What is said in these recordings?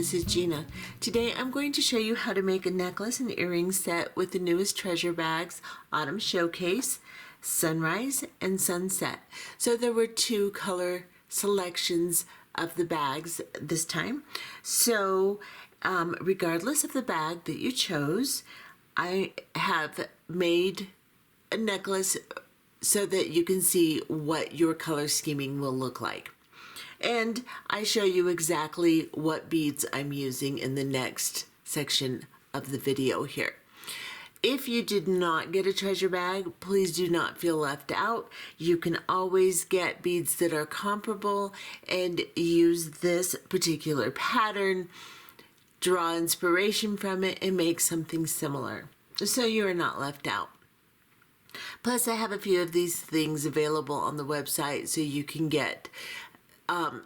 this is Gina. Today I'm going to show you how to make a necklace and earring set with the newest treasure bags, Autumn Showcase, Sunrise, and Sunset. So there were two color selections of the bags this time. So regardless of the bag that you chose, I have made a necklace so that you can see what your color scheming will look like. And I show you exactly what beads I'm using in the next section of the video here. If you did not get a treasure bag, please do not feel left out. You can always get beads that are comparable and use this particular pattern, draw inspiration from it, and make something similar, so you are not left out. Plus, I have a few of these things available on the website, so you can get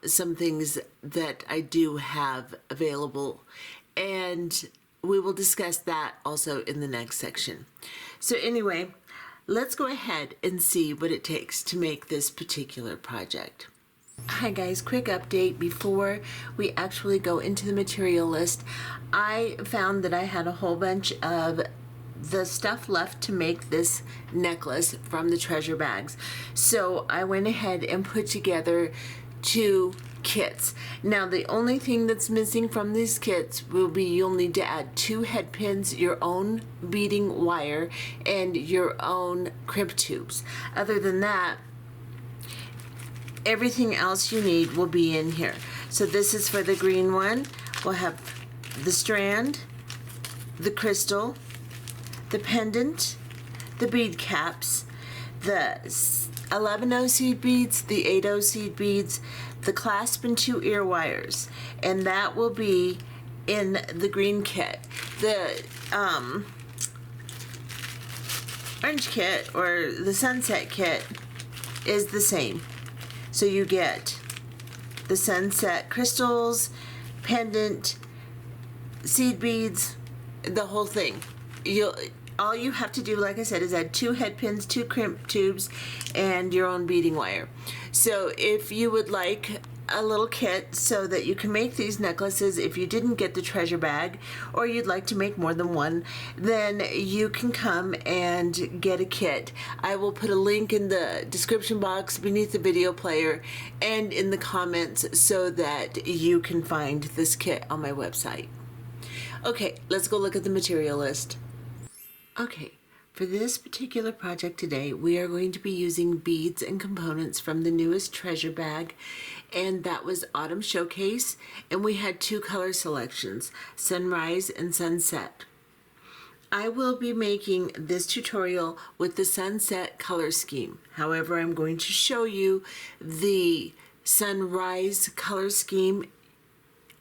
some things that I do have available, and we will discuss that also in the next section. So anyway, let's go ahead and see what it takes to make this particular project. Hi guys, quick update before we actually go into the material list. I found that I had a whole bunch of the stuff left to make this necklace from the treasure bags. So I went ahead and put together two kits. Now the only thing that's missing from these kits will be you'll need to add 2 head pins, your own beading wire, and your own crimp tubes. Other than that, everything else you need will be in here. So this is for the green one. We'll have the strand, the crystal, the pendant, the bead caps, the 11-0 seed beads, the 8-0 seed beads, the clasp, and 2 ear wires. And that will be in the green kit. The orange kit or the sunset kit is the same. So you get the sunset crystals, pendant, seed beads, the whole thing. All you have to do, like I said, is add 2 head pins, 2 crimp tubes, and your own beading wire. So if you would like a little kit so that you can make these necklaces, if you didn't get the treasure bag, or you'd like to make more than one, then you can come and get a kit. I will put a link in the description box beneath the video player and in the comments so that you can find this kit on my website. Okay, let's go look at the material list. Okay, for this particular project today, we are going to be using beads and components from the newest treasure bag, and that was Autumn Showcase, and we had 2 color selections, Sunrise and Sunset. I will be making this tutorial with the Sunset color scheme. However, I'm going to show you the Sunrise color scheme,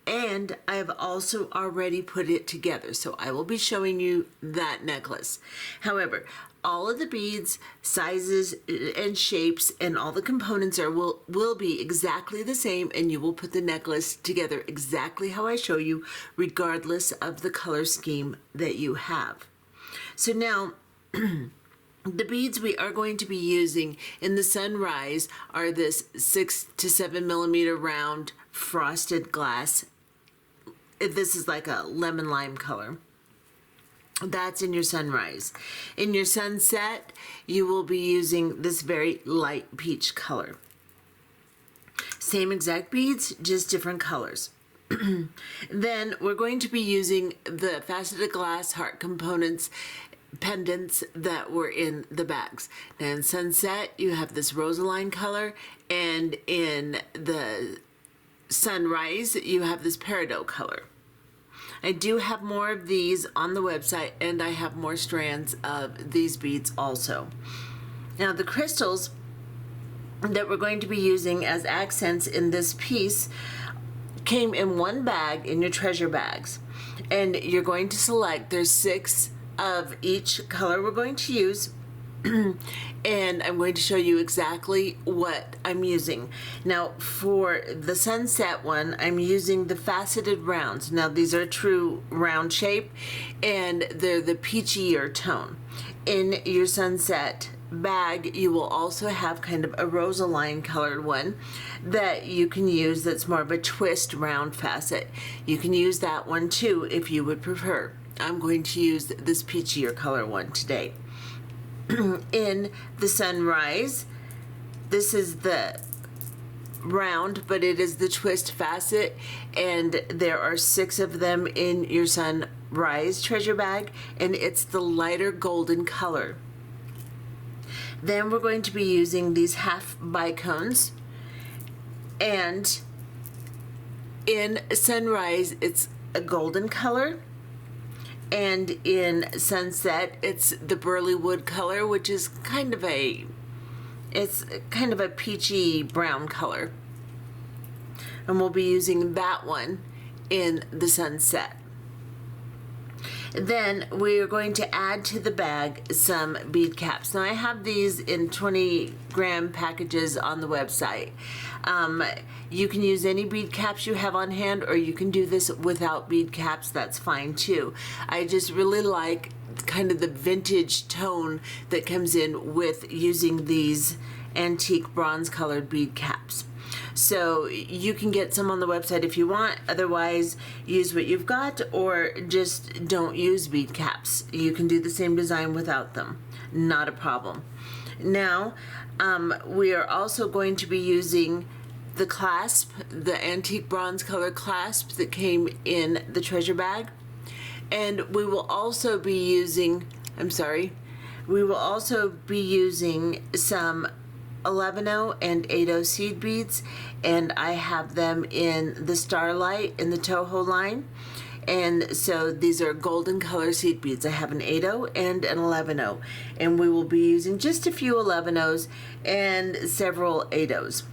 and I have also already put it together, so I will be showing you that necklace. However, all of the beads, sizes, and shapes, and all the components will be exactly the same, and you will put the necklace together exactly how I show you, regardless of the color scheme that you have. So now, the beads we are going to be using in the Sunrise are this 6 to 7 millimeter round frosted glass. This is like a lemon lime color. That's in your Sunrise. In your Sunset, you will be using this very light peach color. Same exact beads, just different colors. Then we're going to be using the faceted glass heart components, pendants that were in the bags. Now in Sunset, you have this rosaline color, and in the Sunrise, you have this peridot color. I do have more of these on the website, and I have more strands of these beads also. Now the crystals that we're going to be using as accents in this piece came in one bag in your treasure bags, and you're going to select, there's 6 of each color we're going to use, and I'm going to show you exactly what I'm using. Now for the Sunset one, I'm using the faceted rounds. Now these are true round shape, and they're the peachier tone. In your Sunset bag, you will also have kind of a rosaline colored one that you can use that's more of a twist round facet. You can use that one too if you would prefer. I'm going to use this peachier color one today. In the Sunrise, this is the round, but it is the twist facet, and there are 6 of them in your Sunrise treasure bag, and it's the lighter golden color. Then we're going to be using these half bicones, and in Sunrise it's a golden color, and in Sunset it's the burley wood color, which is kind of a peachy brown color, and we'll be using that one in the Sunset. Then we are going to add to the bag some bead caps. Now I have these in 20-gram packages on the website. You can use any bead caps you have on hand, or you can do this without bead caps. That's fine too. I just really like kind of the vintage tone that comes in with using these antique bronze colored bead caps. So you can get some on the website if you want. Otherwise, use what you've got, or just don't use bead caps. You can do the same design without them. Not a problem. Now, we are also going to be using the clasp, the antique bronze color clasp that came in the treasure bag. And we will also be using, some 11/0 and 8/0 seed beads, and I have them in the Starlight in the Toho line. And so these are golden color seed beads. I have an 8/0 and an 11/0, and we will be using just a few 11/0s and several 8/0s.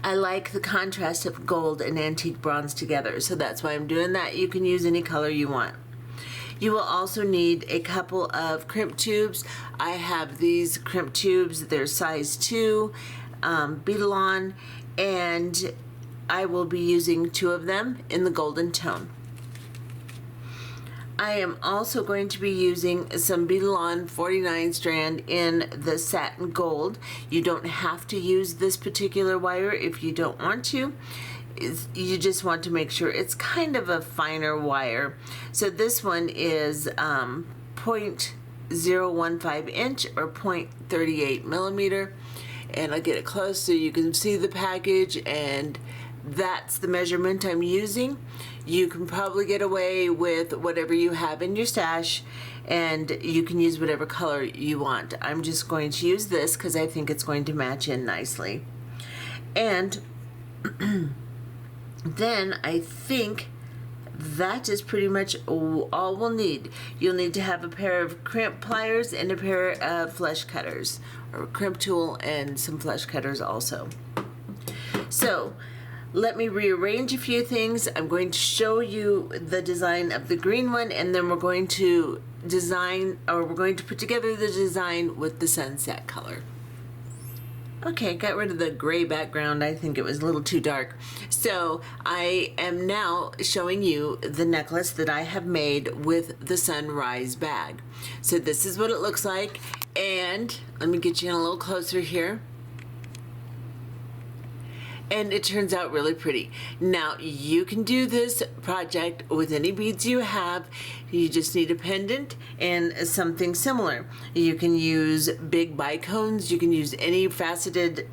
I like the contrast of gold and antique bronze together, so that's why I'm doing that. You can use any color you want. You will also need a couple of crimp tubes. I have these crimp tubes. They're size 2, beadalon, and I will be using 2 of them in the golden tone. I am also going to be using some beadalon 49 strand in the satin gold. You don't have to use this particular wire if you don't want to. You just want to make sure it's kind of a finer wire. So this one is 0.015 inch or 0.38 millimeter, and I'll get it close so you can see the package, and that's the measurement I'm using. You can probably get away with whatever you have in your stash, and you can use whatever color you want. I'm just going to use this because I think it's going to match in nicely. And then I think that is pretty much all we'll need. You'll need to have a pair of crimp pliers and a pair of flesh cutters, or a crimp tool and some flesh cutters also. So let me rearrange a few things. I'm going to show you the design of the green one, and then we're going to put together the design with the sunset color. Okay, got rid of the gray background. I think it was a little too dark. So I am now showing you the necklace that I have made with the Sunrise bag. So this is what it looks like, and let me get you in a little closer here. And it turns out really pretty. Now you can do this project with any beads you have. You just need a pendant and something similar. You can use big bicones. You can use any faceted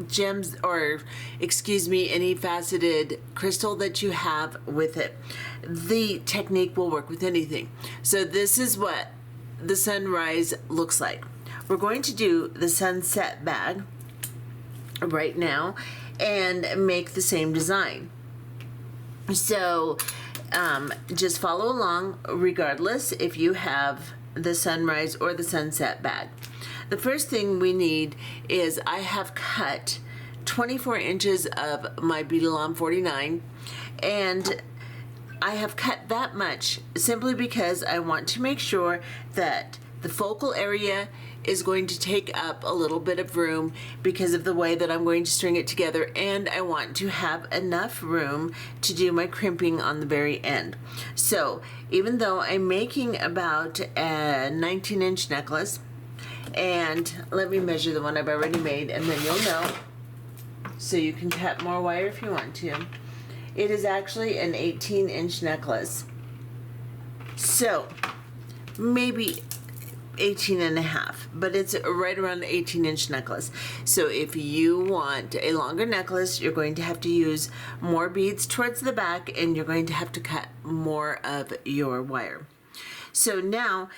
gems, or any faceted crystal that you have with it. The technique will work with anything. So this is what the Sunrise looks like. We're going to do the Sunset bag right now and make the same design. So just follow along regardless if you have the Sunrise or the Sunset bag. The first thing we need is I have cut 24 inches of my beadalon 49, and I have cut that much simply because I want to make sure that the focal area is going to take up a little bit of room because of the way that I'm going to string it together, and I want to have enough room to do my crimping on the very end. So even though I'm making about a 19-inch necklace, And let me measure the one I've already made, and then you'll know. So you can cut more wire if you want to. It is actually an 18-inch necklace. So maybe 18 and a half, but it's right around an 18-inch necklace. So if you want a longer necklace, you're going to have to use more beads towards the back, and you're going to have to cut more of your wire. So now,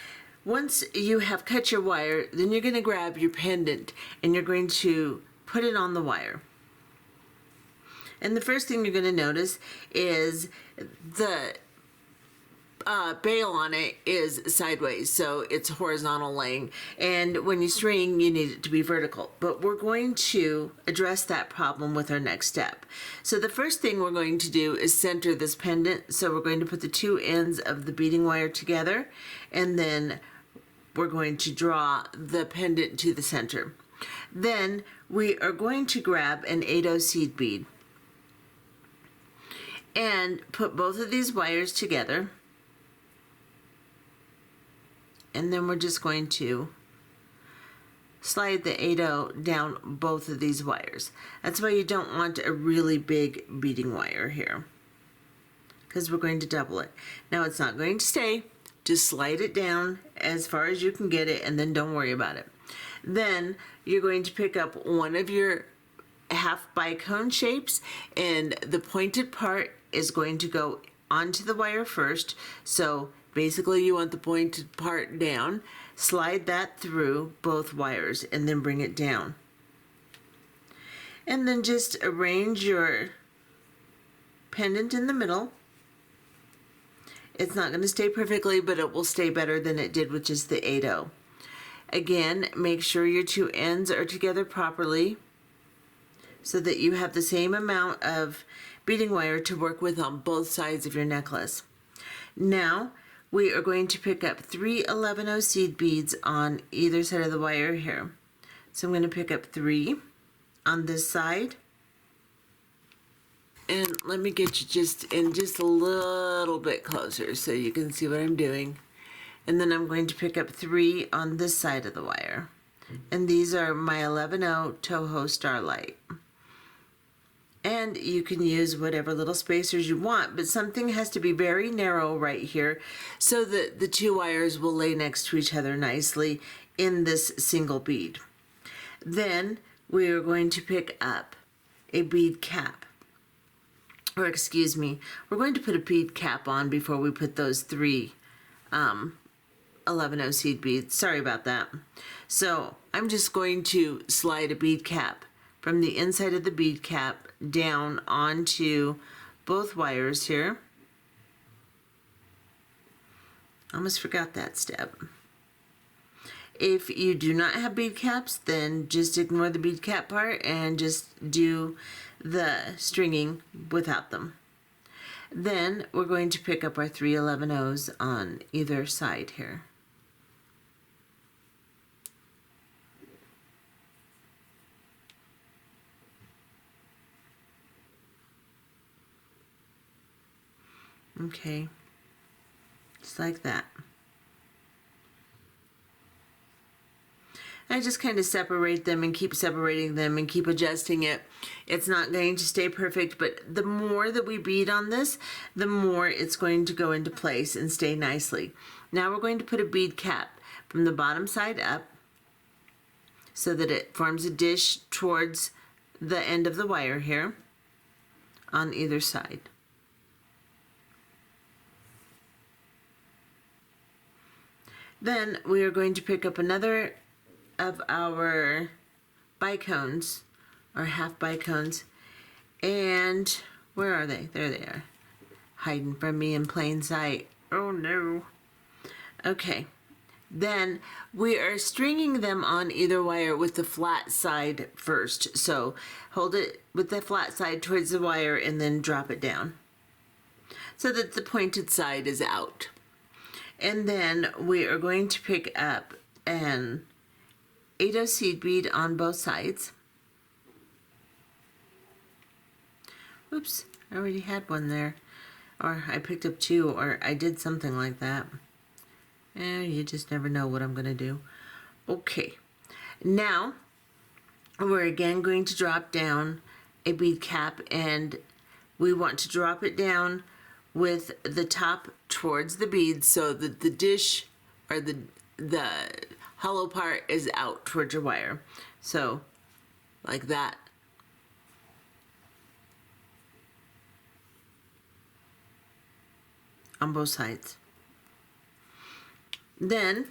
once you have cut your wire, then you're going to grab your pendant and you're going to put it on the wire. And the first thing you're going to notice is the bail on it is sideways, so it's horizontal laying, and when you string you need it to be vertical, but we're going to address that problem with our next step. So the first thing we're going to do is center this pendant. So we're going to put the two ends of the beading wire together, and then we're going to draw the pendant to the center. Then we are going to grab an 8/0 seed bead and put both of these wires together. And then we're just going to slide the 8/0 down both of these wires. That's why you don't want a really big beading wire here, because we're going to double it. Now it's not going to stay. Just slide it down as far as you can get it, and then don't worry about it. Then you're going to pick up one of your half bicone shapes, and the pointed part is going to go onto the wire first. So basically you want the pointed part down, slide that through both wires, and then bring it down. And then just arrange your pendant in the middle. It's not going to stay perfectly, but it will stay better than it did with just the 8/0. Again, make sure your two ends are together properly so that you have the same amount of beading wire to work with on both sides of your necklace. Now, we are going to pick up 3 11/0 seed beads on either side of the wire here. So I'm going to pick up 3 on this side. And let me get you just a little bit closer so you can see what I'm doing. And then I'm going to pick up 3 on this side of the wire. And these are my 11/0 Toho Starlight. And you can use whatever little spacers you want, but something has to be very narrow right here so that the two wires will lay next to each other nicely in this single bead. Then we are going to pick up a bead cap. Or excuse me, we're going to put a bead cap on before we put those 3 11/0 seed beads. Sorry about that. So I'm just going to slide a bead cap from the inside of the bead cap down onto both wires here. Almost forgot that step. If you do not have bead caps, then just ignore the bead cap part and just do the stringing without them. Then we're going to pick up our 3 11/0s on either side here. Okay, just like that. I just kind of separate them and keep separating them and keep adjusting it. It's not going to stay perfect, but the more that we bead on this, the more it's going to go into place and stay nicely. Now we're going to put a bead cap from the bottom side up so that it forms a dish towards the end of the wire here on either side. Then we are going to pick up another of our bicones, or half bicones, and where are they? There they are, hiding from me in plain sight. Oh no. Okay, then we are stringing them on either wire with the flat side first. So hold it with the flat side towards the wire and then drop it down so that the pointed side is out. And then we are going to pick up an 8/0 seed bead on both sides. Oops, I already had one there. Or I picked up 2, or I did something like that. You just never know what I'm going to do. Okay, now we're again going to drop down a bead cap, and we want to drop it down with the top towards the beads so that the dish or the hollow part is out towards your wire. So like that. On both sides. Then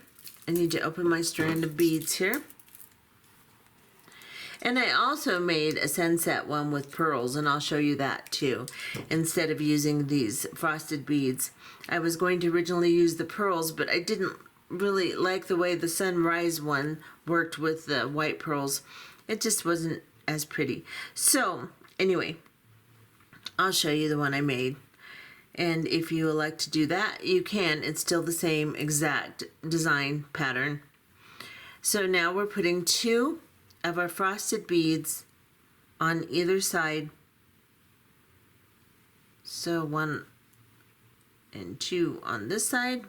I need to open my strand of beads here. And I also made a sunset one with pearls, and I'll show you that too. Instead of using these frosted beads, I was going to originally use the pearls, but I didn't really like the way the sunrise one worked with the white pearls. It just wasn't as pretty. So anyway, I'll show you the one I made. And if you would like to do that, you can. It's still the same exact design pattern. So now we're putting 2 of our frosted beads on either side. So 1 and 2 on this side.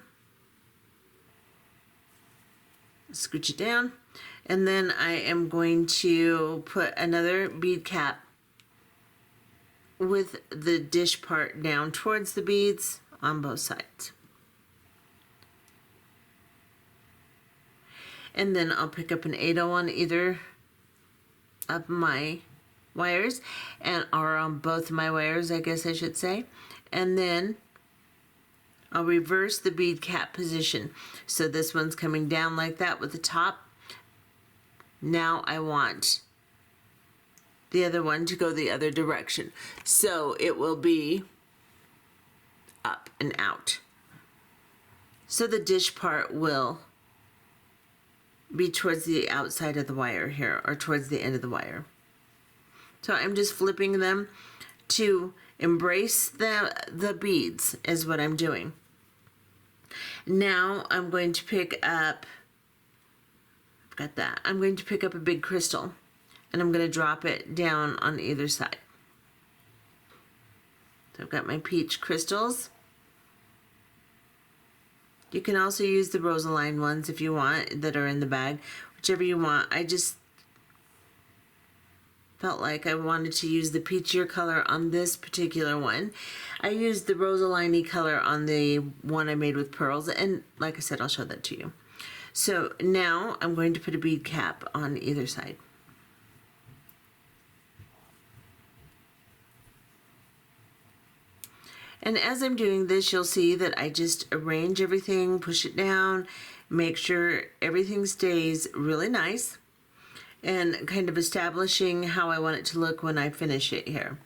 Scooch it down. And then I am going to put another bead cap with the dish part down towards the beads on both sides. And then I'll pick up an 8/0 on either of my wires, or on both of my wires, I guess I should say. And then I'll reverse the bead cap position. So this one's coming down like that with the top. Now I want the other one to go the other direction. So it will be up and out. So the dish part will be towards the outside of the wire here, or towards the end of the wire. So I'm just flipping them to embrace the beads is what I'm doing. Now I'm going to pick up, I've got that, I'm going to pick up a big crystal, and I'm going to drop it down on either side. So I've got my peach crystals. You can also use the rosaline ones if you want, that are in the bag, whichever you want. I just felt like I wanted to use the peachier color on this particular one. I used the rosaline-y color on the one I made with pearls, and like I said, I'll show that to you. So now I'm going to put a bead cap on either side. And as I'm doing this, you'll see that I just arrange everything, push it down, make sure everything stays really nice, and kind of establishing how I want it to look when I finish it here.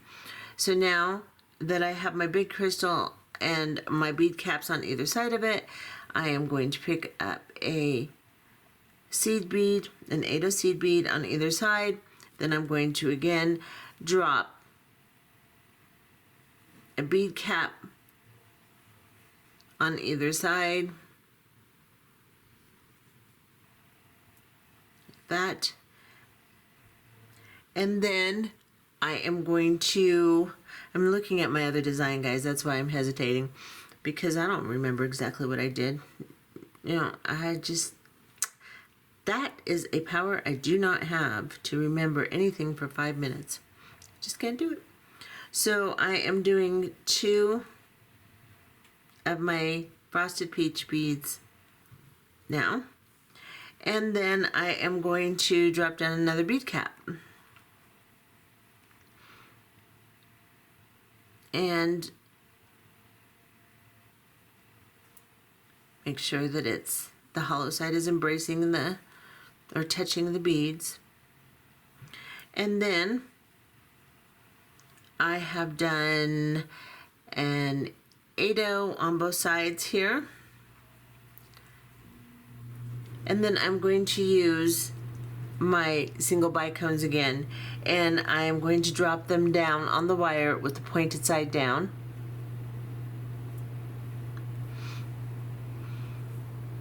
So now that I have my big crystal and my bead caps on either side of it, I am going to pick up a seed bead, an 8/0 seed bead on either side. Then I'm going to again drop a bead cap on either side, like that. And then I am going to, I'm looking at my other design, guys, that's why I'm hesitating, because I don't remember exactly what I did. You know, that is a power I do not have, to remember anything for 5 minutes. Just can't do it. So I am doing 2 of my frosted peach beads now, and then I am going to drop down another bead cap, and make sure that the hollow side is embracing or touching the beads. And then I have done an 8/0 on both sides here. And then I'm going to use my single bicones again, and I am going to drop them down on the wire with the pointed side down.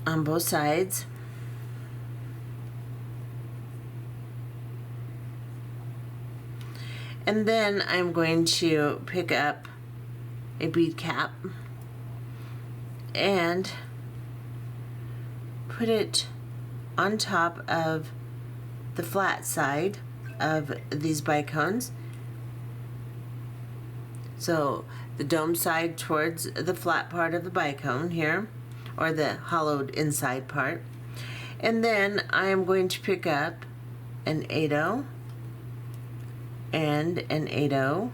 On both sides. And then I'm going to pick up a bead cap and put it on top of the flat side of these bicones. So the dome side towards the flat part of the bicone here, or the hollowed inside part. And then I am going to pick up an 8/0 and an 8/0,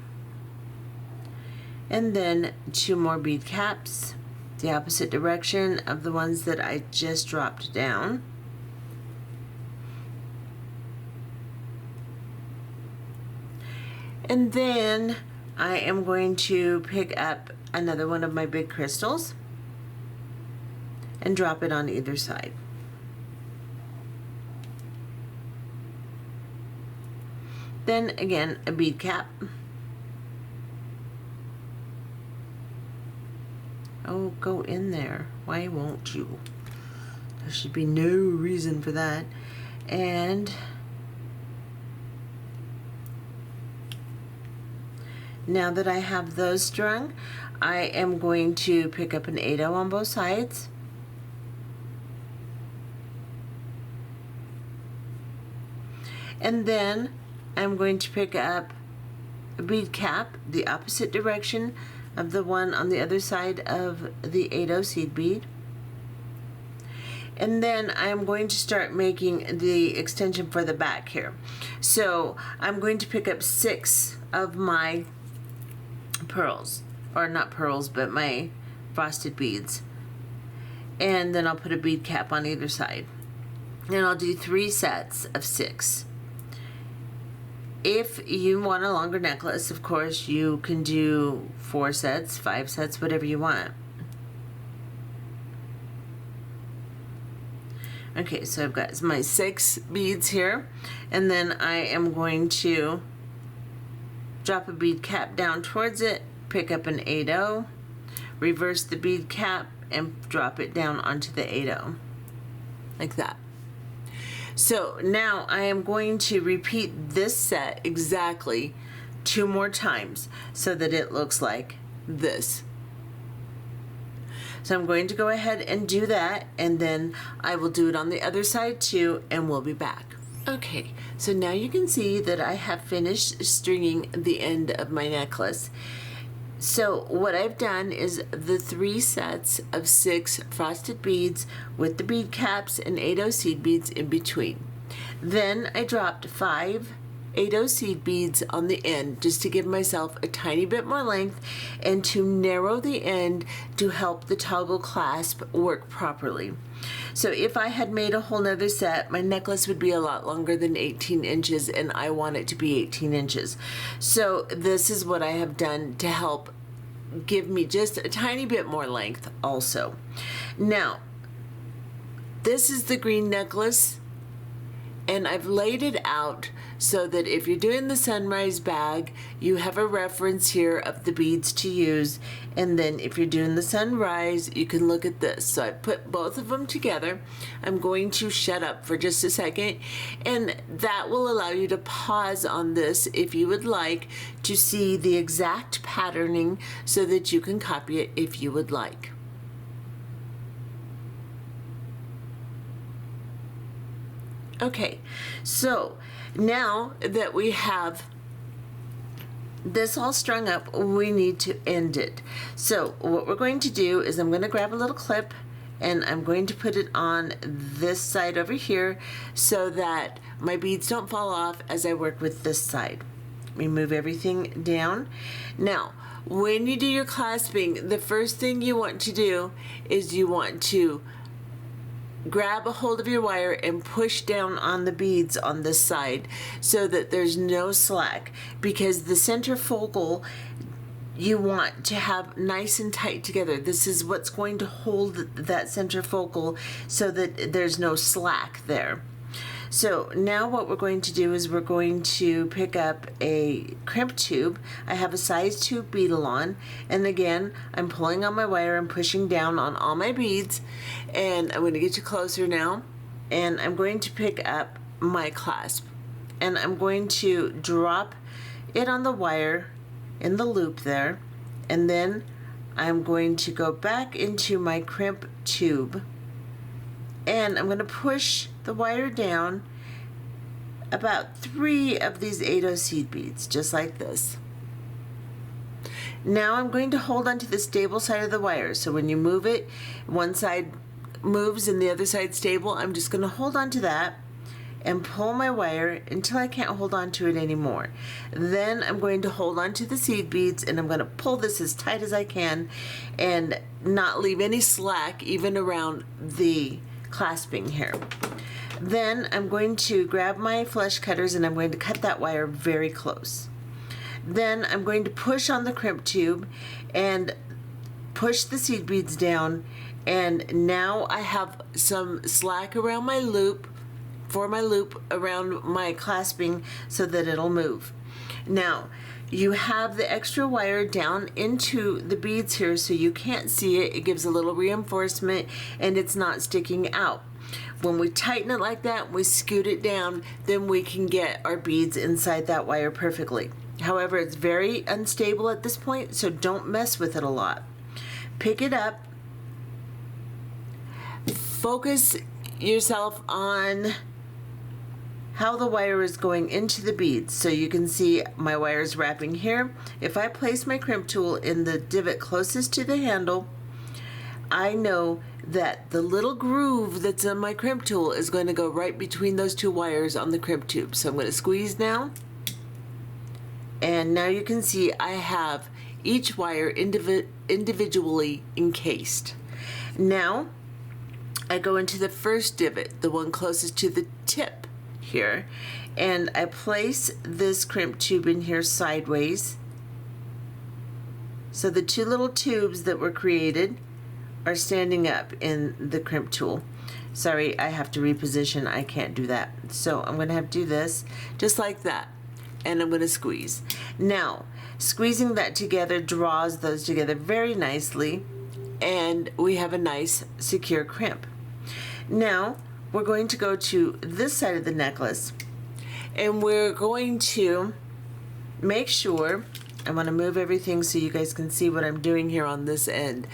and then 2 more bead caps, the opposite direction of the ones that I just dropped down. And then I am going to pick up another one of my big crystals and drop it on either side. Then again, a bead cap. Oh, go in there. Why won't you? There should be no reason for that. And now that I have those strung, I am going to pick up an 8/0 on both sides. And then I'm going to pick up a bead cap, the opposite direction of the one on the other side of the 8/0 seed bead. And then I'm going to start making the extension for the back here. So I'm going to pick up 6 of my pearls, or not pearls, but my frosted beads. And then I'll put a bead cap on either side. And I'll do 3 sets of 6. If you want a longer necklace, of course, you can do 4 sets, 5 sets, whatever you want. Okay, so I've got my 6 beads here, and then I am going to drop a bead cap down towards it, pick up an 8/0, reverse the bead cap, and drop it down onto the 8/0, like that. So now I am going to repeat this set exactly 2 more times so that it looks like this. So I'm going to go ahead and do that, and then I will do it on the other side too, and we'll be back. Okay, so now you can see that I have finished stringing the end of my necklace. So what I've done is the 3 sets of 6 frosted beads with the bead caps and 8/0 seed beads in between. Then I dropped 5 8/0 seed beads on the end just to give myself a tiny bit more length and to narrow the end to help the toggle clasp work properly. So if I had made a whole nother set, my necklace would be a lot longer than 18 inches, and I want it to be 18 inches. So this is what I have done to help give me just a tiny bit more length also. Now, this is the green necklace, and I've laid it out so that if you're doing the sunrise bag, you have a reference here of the beads to use, and then if you're doing the sunrise, you can look at this. So I put both of them together. I'm going to shut up for just a second, and that will allow you to pause on this if you would like to see the exact patterning so that you can copy it if you would like. Okay, so now that we have this all strung up, we need to end it. So what we're going to do is I'm going to grab a little clip, and I'm going to put it on this side over here so that my beads don't fall off as I work with this side. Remove everything down. Now, when you do your clasping, the first thing you want to do is you want to grab a hold of your wire and push down on the beads on this side so that there's no slack, because the center focal you want to have nice and tight together. This is what's going to hold that center focal so that there's no slack there. So now what we're going to do is we're going to pick up a crimp tube. I have a size 2 beetle on, and again I'm pulling on my wire and pushing down on all my beads, and I'm going to get you closer now, and I'm going to pick up my clasp, and I'm going to drop it on the wire in the loop there, and then I'm going to go back into my crimp tube, and I'm going to push the wire down about 3 of these 8/0 seed beads, just like this. Now I'm going to hold on to the stable side of the wire. So when you move it, one side moves and the other side stable. I'm just going to hold on to that and pull my wire until I can't hold on to it anymore. Then I'm going to hold on to the seed beads and I'm going to pull this as tight as I can and not leave any slack even around the clasping here. Then I'm going to grab my flush cutters and I'm going to cut that wire very close. Then I'm going to push on the crimp tube and push the seed beads down, and now I have some slack around my loop, for my loop around my clasping so that it'll move. Now you have the extra wire down into the beads here so you can't see it. It gives a little reinforcement and it's not sticking out. When we tighten it like that, we scoot it down, then we can get our beads inside that wire perfectly. However, it's very unstable at this point, so don't mess with it a lot. Pick it up, focus yourself on how the wire is going into the beads. So you can see my wire is wrapping here. If I place my crimp tool in the divot closest to the handle, I know that the little groove that's in my crimp tool is going to go right between those 2 wires on the crimp tube. So I'm going to squeeze now. And now you can see I have each wire individually encased. Now I go into the first divot, the one closest to the tip here, and I place this crimp tube in here sideways. So the 2 little tubes that were created are standing up in the crimp tool. Sorry, I have to reposition. I can't do that. So I'm going to have to do this just like that. And I'm going to squeeze. Now, squeezing that together draws those together very nicely, and we have a nice secure crimp. Now, we're going to go to this side of the necklace, and we're going to make sure, I want to move everything so you guys can see what I'm doing here on this end.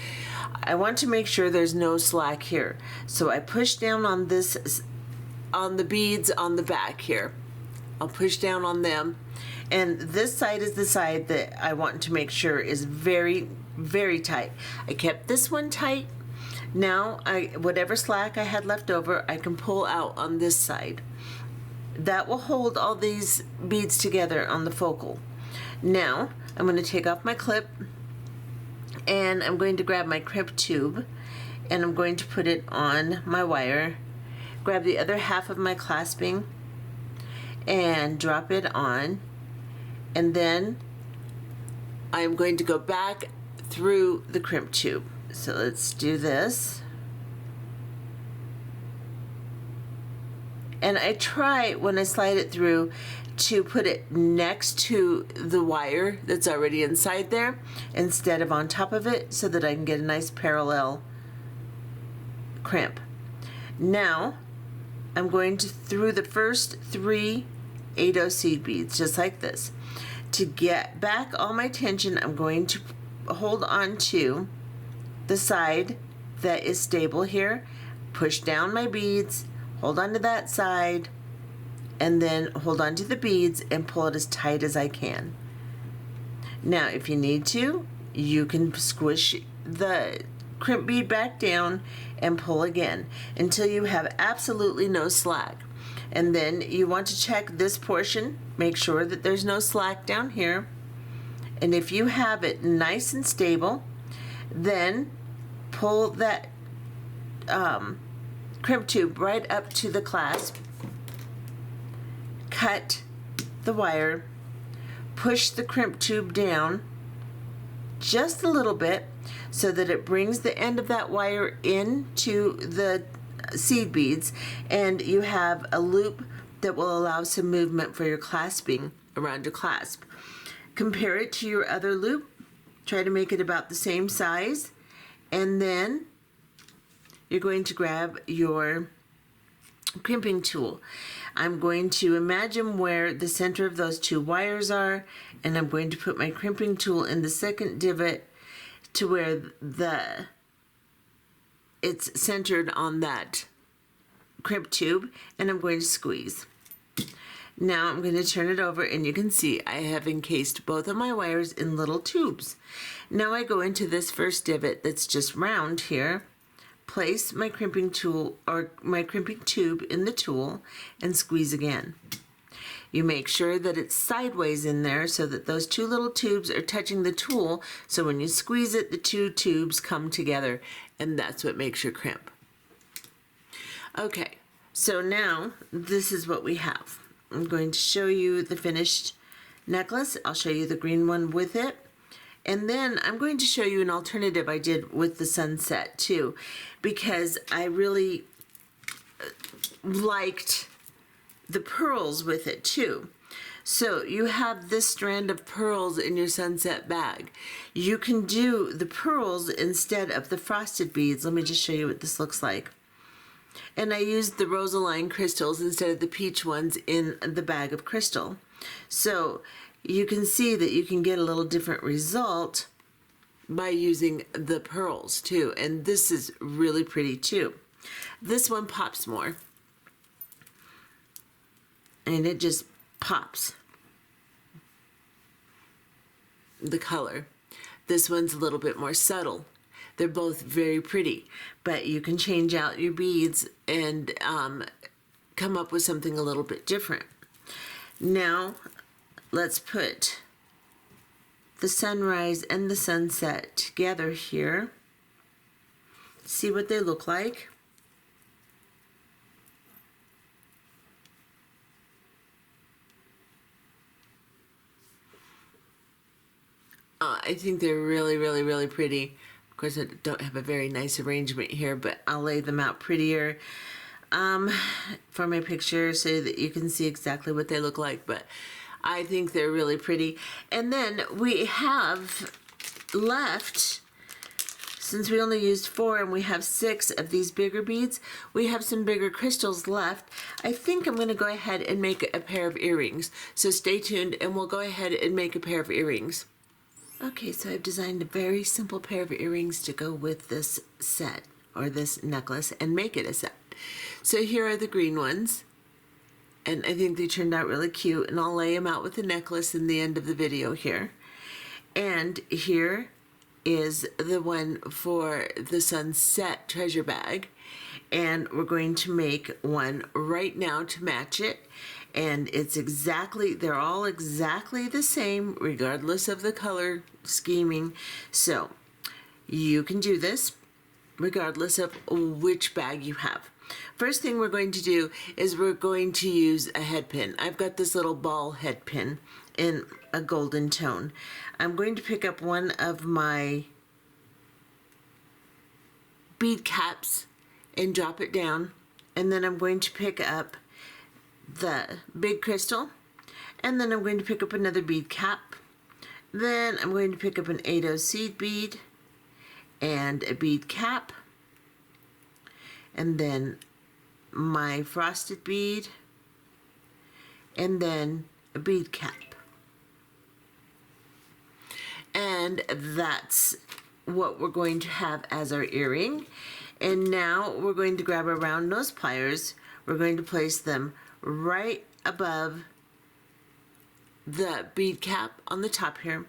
I want to make sure there's no slack here. So I push down on this, on the beads on the back here. I'll push down on them, and this side is the side that I want to make sure is very, very tight. I kept this one tight. Now whatever slack I had left over, I can pull out on this side. That will hold all these beads together on the focal. Now I'm going to take off my clip and I'm going to grab my crimp tube and I'm going to put it on my wire, grab the other half of my clasping and drop it on, and then I'm going to go back through the crimp tube. So let's do this. And I try when I slide it through to put it next to the wire that's already inside there instead of on top of it so that I can get a nice parallel crimp. Now I'm going to through the first 3 8/0 seed beads just like this. To get back all my tension, I'm going to hold on to the side that is stable here, push down my beads, hold on to that side, and then hold on to the beads and pull it as tight as I can. Now if you need to, you can squish the crimp bead back down and pull again until you have absolutely no slack. And then you want to check this portion, make sure that there's no slack down here. And if you have it nice and stable, then pull that crimp tube right up to the clasp, cut the wire, push the crimp tube down just a little bit so that it brings the end of that wire into the seed beads, and you have a loop that will allow some movement for your clasping around your clasp. Compare it to your other loop, try to make it about the same size, and then you're going to grab your crimping tool. I'm going to imagine where the center of those 2 wires are, and I'm going to put my crimping tool in the second divot to where it's centered on that crimp tube, and I'm going to squeeze. Now I'm going to turn it over, and you can see I have encased both of my wires in little tubes. Now I go into this first divot that's just round here, place my crimping tool or my crimping tube in the tool, and squeeze again. You make sure that it's sideways in there so that those two little tubes are touching the tool, so when you squeeze it, the two tubes come together, and that's what makes your crimp. Okay, so now this is what we have. I'm going to show you the finished necklace. I'll show you the green one with it. And then I'm going to show you an alternative I did with the sunset too, because I really liked the pearls with it too. So you have this strand of pearls in your sunset bag. You can do the pearls instead of the frosted beads. Let me just show you what this looks like. And I used the rosaline crystals instead of the peach ones in the bag of crystal. So you can see that you can get a little different result by using the pearls too. And this is really pretty too. This one pops more. And it just pops. The color. This one's a little bit more subtle. They're both very pretty, but you can change out your beads and come up with something a little bit different. Now, let's put the sunrise and the sunset together here. See what they look like. I think they're really, really, really pretty. Of course, I don't have a very nice arrangement here, but I'll lay them out prettier for my picture so that you can see exactly what they look like. But I think they're really pretty. And then we have left, since we only used 4 and we have 6 of these bigger beads, we have some bigger crystals left. I think I'm going to go ahead and make a pair of earrings. So stay tuned and we'll go ahead and make a pair of earrings. Okay, so I've designed a very simple pair of earrings to go with this set, or this necklace, and make it a set. So here are the green ones, and I think they turned out really cute, and I'll lay them out with the necklace in the end of the video here. And here is the one for the sunset treasure bag, and we're going to make one right now to match it. And it's exactly, they're all exactly the same regardless of the color scheming. So you can do this regardless of which bag you have. First thing we're going to do is we're going to use a head pin. I've got this little ball head pin in a golden tone. I'm going to pick up one of my bead caps and drop it down, and then I'm going to pick up the big crystal, and then I'm going to pick up another bead cap. Then I'm going to pick up an 8/0 seed bead and a bead cap, and then my frosted bead, and then a bead cap. And that's what we're going to have as our earring. And now we're going to grab our round nose pliers. We're going to place them right above the bead cap on the top here.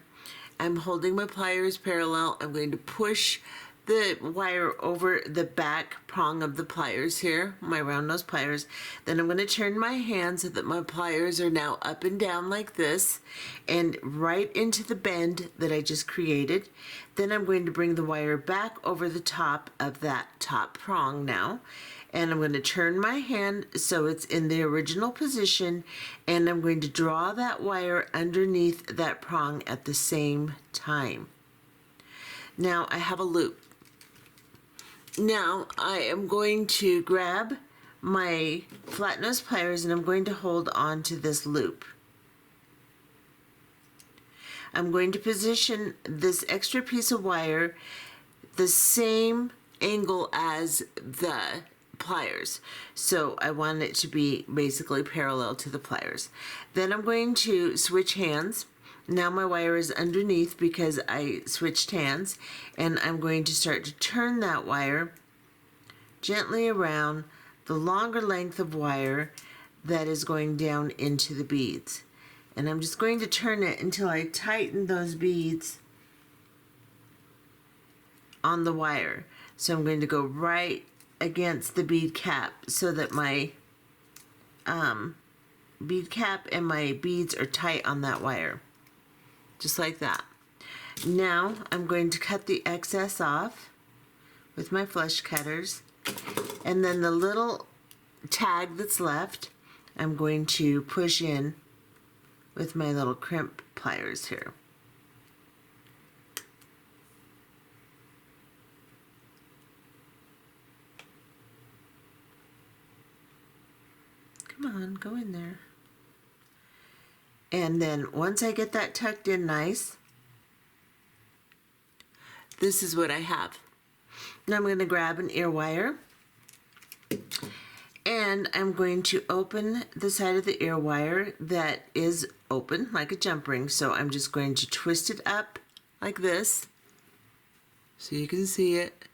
I'm holding my pliers parallel. I'm going to push the wire over the back prong of the pliers here, my round nose pliers. Then I'm going to turn my hand so that my pliers are now up and down like this and right into the bend that I just created. Then I'm going to bring the wire back over the top of that top prong now. And I'm going to turn my hand so it's in the original position, and I'm going to draw that wire underneath that prong at the same time. Now I have a loop. Now I am going to grab my flat nose pliers and I'm going to hold on to this loop. I'm going to position this extra piece of wire the same angle as the pliers. So I want it to be basically parallel to the pliers. Then I'm going to switch hands. Now my wire is underneath because I switched hands, and I'm going to start to turn that wire gently around the longer length of wire that is going down into the beads. And I'm just going to turn it until I tighten those beads on the wire. So I'm going to go right against the bead cap so that my bead cap and my beads are tight on that wire. Just like that. Now I'm going to cut the excess off with my flush cutters, and then the little tag that's left I'm going to push in with my little crimp pliers here. Come on, go in there. And then once I get that tucked in nice, this is what I have. Now I'm going to grab an ear wire, and I'm going to open the side of the ear wire that is open like a jump ring. So I'm just going to twist it up like this so you can see it.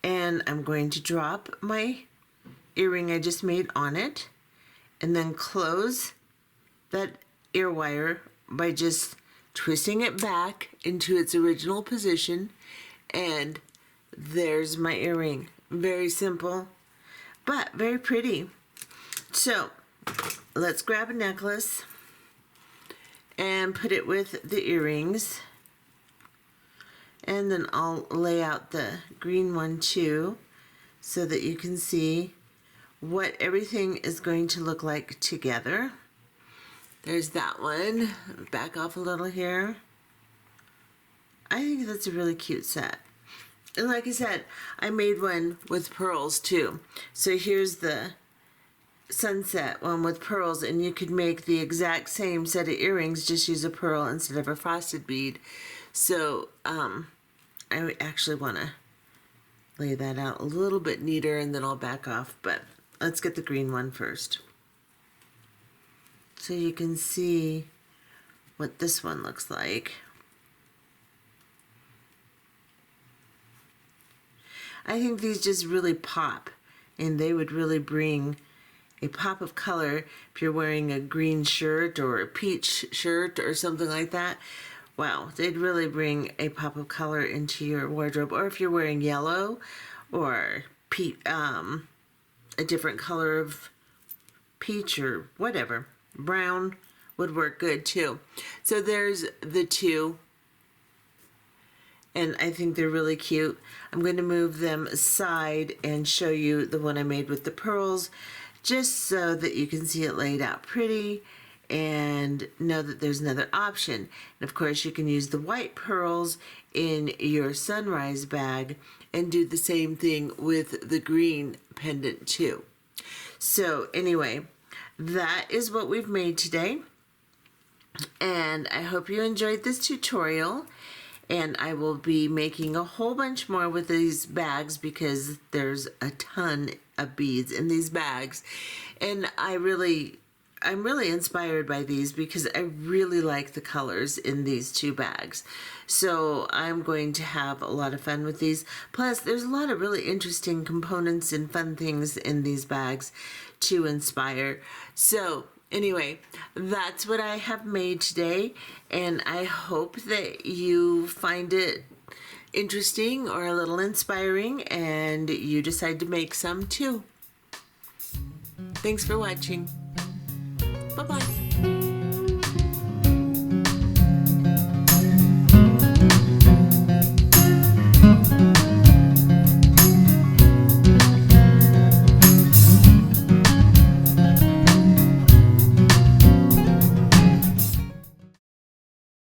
And I'm going to drop my earring I just made on it, and then close that ear wire by just twisting it back into its original position, and there's my earring. Very simple, but very pretty. So let's grab a necklace and put it with the earrings, and then I'll lay out the green one too so that you can see what everything is going to look like together. There's that one. Back off a little here. I think that's a really cute set. And like I said, I made one with pearls too. So here's the sunset one with pearls, and you could make the exact same set of earrings, just use a pearl instead of a frosted bead. So I actually want to lay that out a little bit neater, and then I'll back off, but let's get the green one first, so you can see what this one looks like. I think these just really pop, and they would really bring a pop of color if you're wearing a green shirt or a peach shirt or something like that. Wow, they'd really bring a pop of color into your wardrobe. Or if you're wearing yellow or a different color of peach or whatever, brown would work good too. So there's the two, and I think they're really cute. I'm going to move them aside and show you the one I made with the pearls, just so that you can see it laid out pretty and know that there's another option. And of course you can use the white pearls in your sunrise bag and do the same thing with the green pendant too. So anyway, that is what we've made today, and I hope you enjoyed this tutorial. And I will be making a whole bunch more with these bags because there's a ton of beads in these bags, and I'm really inspired by these because I really like the colors in these two bags. So I'm going to have a lot of fun with these. Plus, there's a lot of really interesting components and fun things in these bags to inspire. So anyway, that's what I have made today, and I hope that you find it interesting or a little inspiring and you decide to make some too. Thanks for watching. Bye-bye.